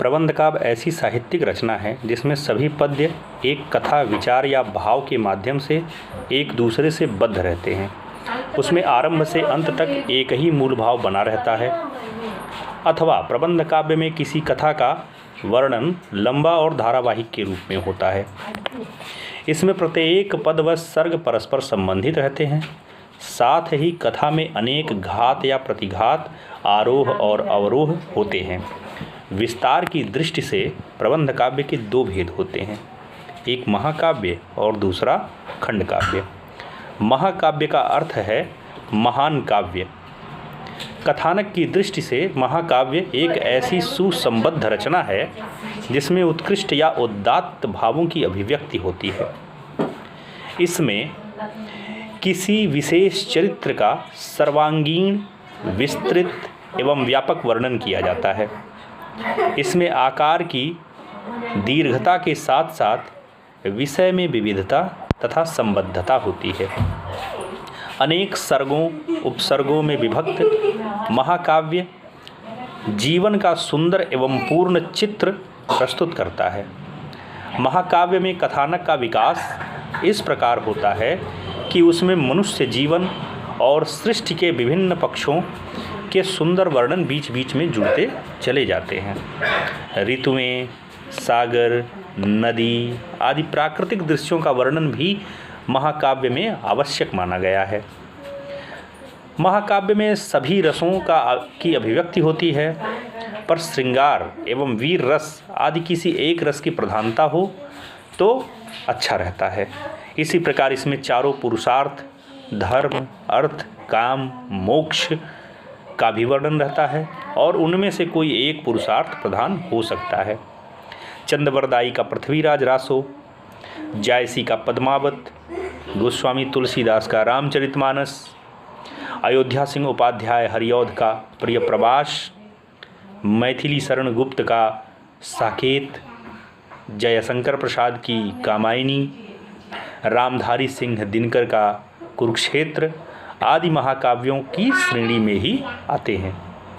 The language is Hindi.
प्रबंध काव्य ऐसी साहित्यिक रचना है जिसमें सभी पद्य एक कथा, विचार या भाव के माध्यम से एक दूसरे से बद्ध रहते हैं। उसमें आरंभ से अंत तक एक ही मूल भाव बना रहता है। अथवा प्रबंध काव्य में किसी कथा का वर्णन लंबा और धारावाहिक के रूप में होता है। इसमें प्रत्येक पद व सर्ग परस्पर संबंधित रहते हैं। साथ ही कथा में अनेक घात या प्रतिघात, आरोह और अवरोह होते हैं। विस्तार की दृष्टि से प्रबंध काव्य के दो भेद होते हैं, एक महाकाव्य और दूसरा खंड काव्य। महाकाव्य का अर्थ है महान काव्य। कथानक की दृष्टि से महाकाव्य एक ऐसी सुसंबद्ध रचना है जिसमें उत्कृष्ट या उदात्त भावों की अभिव्यक्ति होती है। इसमें किसी विशेष चरित्र का सर्वांगीण, विस्तृत एवं व्यापक वर्णन किया जाता है। इसमें आकार की दीर्घता के साथ साथ विषय में विविधता तथा संबद्धता होती है। अनेक सर्गों, उपसर्गों में विभक्त महाकाव्य जीवन का सुंदर एवं पूर्ण चित्र प्रस्तुत करता है। महाकाव्य में कथानक का विकास इस प्रकार होता है कि उसमें मनुष्य जीवन और सृष्टि के विभिन्न पक्षों के सुंदर वर्णन बीच बीच में जुड़ते चले जाते हैं। ऋतुएं, सागर, नदी आदि प्राकृतिक दृश्यों का वर्णन भी महाकाव्य में आवश्यक माना गया है। महाकाव्य में सभी रसों की अभिव्यक्ति होती है, पर श्रृंगार एवं वीर रस आदि किसी एक रस की प्रधानता हो तो अच्छा रहता है। इसी प्रकार इसमें चारों पुरुषार्थ, धर्म, अर्थ, काम, मोक्ष का भी वर्णन रहता है और उनमें से कोई एक पुरुषार्थ प्रधान हो सकता है। चंदवरदाई का पृथ्वीराज रासो, जायसी का पद्मावत, गोस्वामी तुलसीदास का रामचरितमानस, अयोध्या सिंह उपाध्याय हरिऔध का प्रियप्रवास, मैथिली शरण गुप्त का साकेत, जयशंकर प्रसाद की कामायनी, रामधारी सिंह दिनकर का कुरुक्षेत्र आदि महाकाव्यों की श्रेणी में ही आते हैं।